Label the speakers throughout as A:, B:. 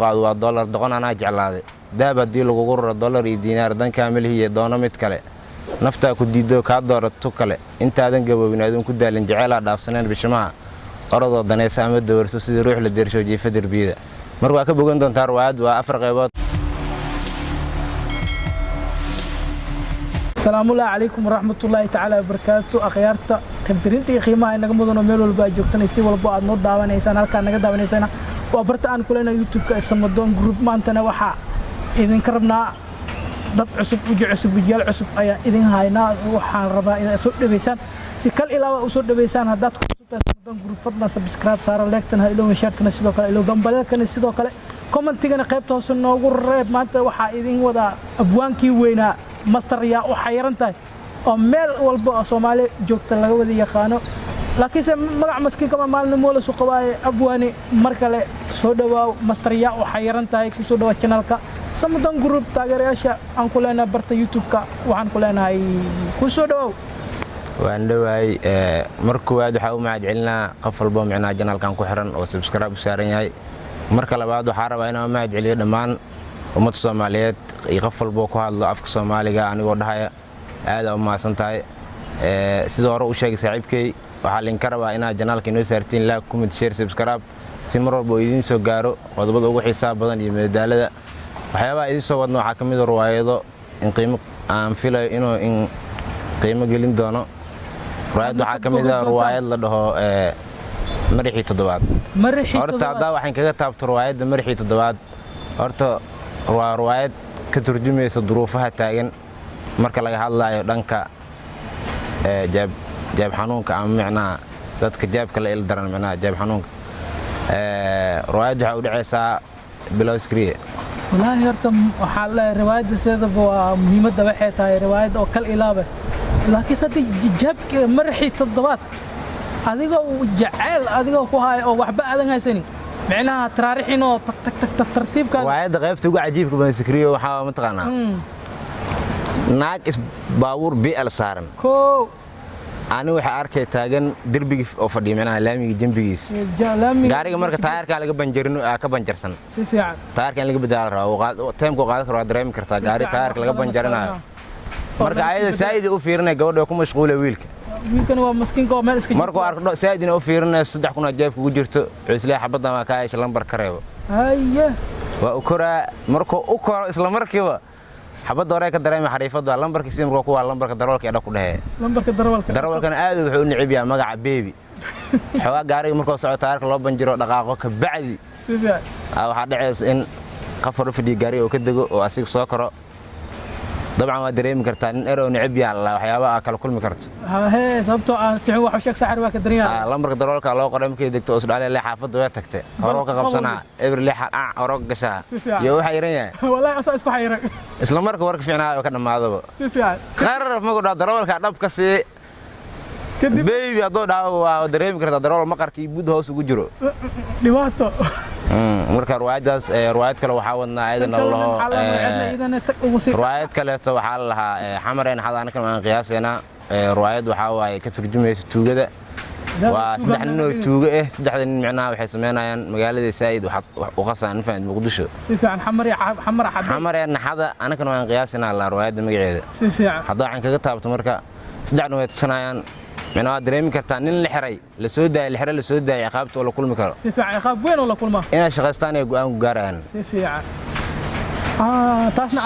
A: qaado waa dollar doqon anaa jeclaaday dahab haddii lagugu raro dollar iyo diinaar dan kaamilihiiyo doono mid kale naftaa ku diido kaa doorato kale intaadan gaboobin aduun ku daalin jaceelaa dhaafsaneen bishimaha orodoo danaysa ama dawarso sidii ruux la deersho jiifa derbiyada marka waa ka bogan doontaa riwaayad waa 4 qaybood.
B: السلام عليكم ورحمة الله تعالى وبركاته أخيارتا كبرينتي قيمة إنك مدن ميل والبا جوجتنا يسي والبا أدنو داوانيسان هالكا نغا داوانيسان وبرتا أن كلنا يوتيوب كاسمدون جروب مانتنا وحا إذن كربنا dad cusub uji cusub wiil cusub ayaa idin hayna waxaan rabaa inaad soo dhaweysaan si kal ilaa u soo dhaweysaan hadaad ku soo group fadlan subscribe saara like-tan ha ilaa share-tan sidoo kale ilaa dambalkan sidoo kale comment-tigana qaybta hoose noogu reeb maanta waxa idin wada abwaankii weynaa master yaa u xayran tahay oo meel walba oo Soomaali joogta laga wada yaqaano laakiin se magac maskiin kama maalmo la soo qabaay abwaani markale soo dhawaaw master yaa u xayran tahay ku soo dhawa channel-ka سمدان جروب تاجرياشا أنكلنا برتا يوتيوب كا وعنكلنا هاي كوسو دو.
A: وعندواي مركواد حاول ما جعلنا قفل بوم عنا جنال كان كحرن أو سبسكرايب سعرين هاي مركلا بعد وحارب أنا ما جعلي دمان ومت الصوماليات يقفل بوكو هذا أفك الصومالي جا أنا وضحية هذا وما سنتاي سيدورو وشيء سعيب كي وحالين كربا أنا جنال كنو سعرتين لا كومنت شير سبسكرايب سمرور بويدين سجارو وضبط أقول حساب بدن يمدالة waxyaaba idin soo wadno waxa kamid ah riwaayado in qiimo aan filayo in qiimo gelin doono riwaayad waxa kamid ah riwaayad la dhaho marixii toddobaad horta hadaa waxaan kaga taabto riwaayada marixii toddobaad horta waa riwaayad ka turjumaysa duruufaha taagan marka laga hadlayo dhanka jaab xanuunka ama macnaa dadka jaabka la il daran macnaa jaab xanuunka riwaayad waxa u dhacaysaa bilow skriye
B: والله هرتم وحال رواية سيدة مهمة دبحة هاي رواية أو كل إلابة لكن سدي جاب مرحي تضبط هذا هو جعل هذا هو هاي أو وحبة هذا هاي سني معناها تراريحينه تك تك تك تك ترتيب كذا
A: رواية غيب تقول عجيب كمان سكريه وحاول متقنع ناقص باور بيئة سارن كو أنا وحارك تاجن دربي أو فدي معناها لامي جنبيس داري كمرك تاير كالك بنجرنو كبنجرسن
B: سفيع تاير
A: كان لك بدال راو تيم كو قادك راو دريم كرتا داري تاير كالك بنجرنا مرك عايز سعيد وفيرنا جودة كم مشغولة ويلك
B: هو مسكين كو مال اسكت
A: مركو عارك سعيد وفيرنا صدق كنا جايب وجرت عسلي حبضنا ما كايش لمبر كريو
B: أيه
A: وأكرة مركو أكرة إسلام مركبه حبض دوري كدريم حريفة دو لمبر كسيم روكو لمبر كدرول كأنا كده
B: لمبر كدرول
A: كان عادي وحول نعبي يا مجا بيبي حوا جاري مركو سعود تارك لو بنجرو دقاقه كبعدي
B: سبع
A: أو حد عايز إن قفروا في دي جاري وكده وأسيق سكر طبعا ما دريم كرتان إيرو نعبي على حياة أكل كل مكرت
B: هي ضبطه سعوا وحشك سعر واحد دريم
A: لمبر كدرول كلو قدام كده دكتور أسد عليه اللي حافظ ويتكته هروك قبصنا إبر اللي هروك قشة يو حيرين
B: والله أساس حيرين
A: إسلام مركو ورك فينا وكنا ما هذا
B: سفيان
A: خرر ما قلنا درول كعب كسي بيبي أدو داو دريم كرت درول ما كركي بود هوس وجرو
B: لواته
A: مركا روايات كلا وحاولنا أيضا الله روايات كلا توحالها حمرين هذا أنا كمان قياس هنا روايات وحاول كترجمة توجد وسدح إنه توجه سدح إن معناه وحسمينا يعني مقالة سعيد وخاصة نفهم مقدسه
B: سفيان
A: حمرين هذا أنا كمان قياس هنا على روايات مقعدة
B: سفيان
A: هذا عن كتاب تمركا سدح إنه يتصنعان معناه دريم كرتان اللي حري لسودة اللي حري لسودة عقابته ولا كل مكان
B: سفيان عقاب وين ولا كل ما
A: أنا شغلتاني يقوم قارن
B: سفيان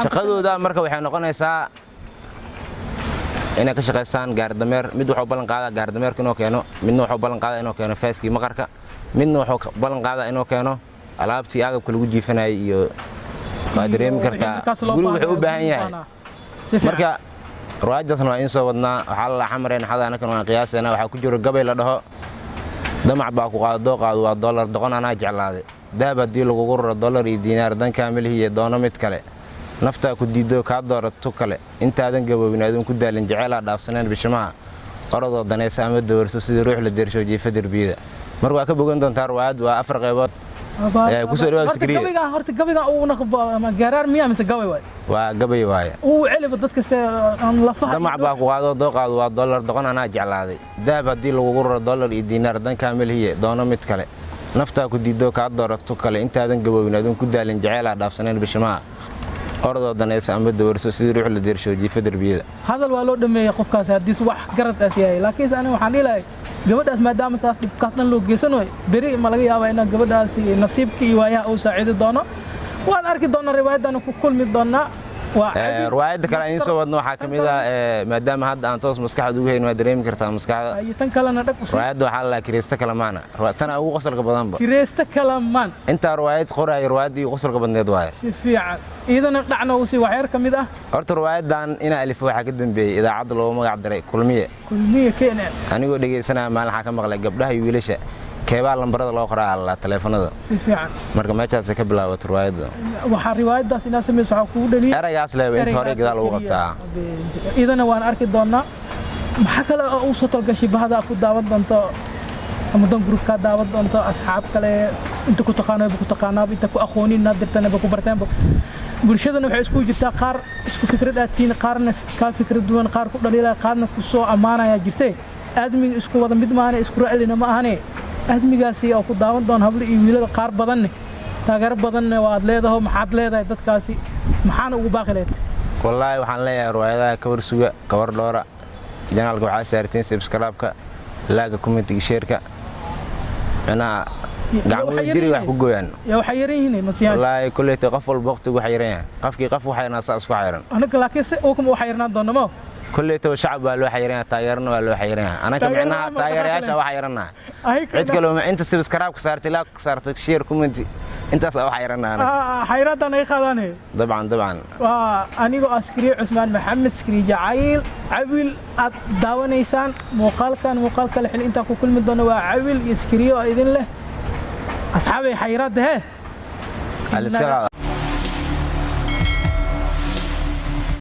A: شقدو ده مركب وحنا قلنا ساعة إنك شغلتان قاردمير مدو حبلن قاعدة قاردمير كنو كانوا منو حبلن قاعدة إنه كانوا فاسكي مقركة منو حبلن قاعدة إنه كانوا ألعابتي أجب كل وجي فينا دريم كرتا قولوا بحب بهاي مركب رواية جسنا إنسى ودنا حال حمرين هذا أنا كنا قياسنا وحكجور قبل ده دمع باكو قادو دولار دقنا أنا جعل ده بدي له قرر دولار دينار دن كامل هي دونه متكله نفتا كديدو كادور توكله أنت هذا جوابنا هذا كده لنجعله دافسنا بشماعة أرض دنيا سامد دورس سيد روح للدرشة جيف دربية مرة كبوجن دون ترواد وأفرق يبات كسر سكري
B: هرت قبيقة أو نقب جرار مياه مثل قوي
A: وقبي واي
B: وعلف ضدك أن لفها
A: دمع باكو هذا دوق دولار دقنا أنا جعل هذا ده بدي له قرر دولار دينار دن كامل هي دونه متكله naftaa ku diido kaa doorato kale intaadan gaboobin aduun ku daalin jaceelaa dhaafsaneen bishimaha ordoo danaysa ama dawarso sidii ruux la deersho jiifa darbiyada
B: hadal waa loo dhameeyay qofkaas hadii wax garadaas yahay laakiin aniga waxaan dhilahay gabadhaas maadaama saas dhibkaas dhan loo geysanayo bari ma laga yaabaa in gabadhaas nasiibka iyo waayaha uu saaciidi doono waan arki doonaa riwaayadan ku kulmi doonaa
A: riwaayada kale aan soo wadno waxa kamid ah maadaama hadda aan toos maskaxda ugu hayno waa dareemi kartaa maskaxda
B: ay tan kalena dhag usoo
A: riwaayada waxa la kireysta kalamaana tan ugu qosolka badan ba
B: kireysta kalamaan
A: inta riwaayad qoray riwaayadii qosolka badneed waay
B: si fiican idana dhacna uu si waxyar kamid ah
A: horta riwaayadan ina alif waxa ka dambeeyay idaacada loo magac daray kulmiye
B: keena
A: anigoo dhageysanaa maalin waxa ka maqlay gabdhaha iyo wiilasha keebaa lambarada loo qoraa la telefoonada
B: si fiican
A: marka meeshaas ka bilaabato riwaayada
B: waxa riwaayadaas ina sameeyay waxa kugu dhaliyo
A: eraygaas leeyahay inta hore gadaal ugu qabtaa
B: idana waan arki doonaa waxa kale oo uu soo talgashay bahada ku daawan doonto samadan group ka daawan doonto asxaab kale inta ku taqaanaa inta ku aqoonina dirtana ku bartaan bulshadana waxay isku jirtaa qaar isku fikrad aatiin qaarna ka fikrad duwan qaar ku dhaliilay qaarna ku soo amaanaya jirtay aadmiga isku wada mid maana isku raalina ma ahane aadmigaasi oo ku daawan doon hablo iyo wiilal qaar badan taageero badan waad leedahay maxaad leedahay dadkaasi maxaan ugu baaqi leedahay
A: wallahi waxaan leeyahay riwaayadaha ka warsuga ka war dhoora janaalka waxa saarteen subscribe-ka laaga comment share-ka ana gacmo jiri wax ku gooyaan
B: ya waxa yareen masiyaan
A: wallahi kullee qof walba waqtigu waxa yareen qofkii qof waxa yana saas ku xayran
B: anaga laakiin si oo kuma waxa yarnaan doonamo
A: كل شعب لو حيرنا تايرنا ولا حيرنا أنا كمعناها تاير إيش أو حيرنا عد كلام أنت سبسكرايب صارت لا صارت شير كومنت أنت أو حيرنا أنا
B: حيرات أنا إخواني
A: طبعا
B: أنا جو أسكري عثمان محمد سكري جعيل عويل داون إنسان مقال كان الحين أنت كل من دون عويل يسكري وإذن له أصحابي حيرات ده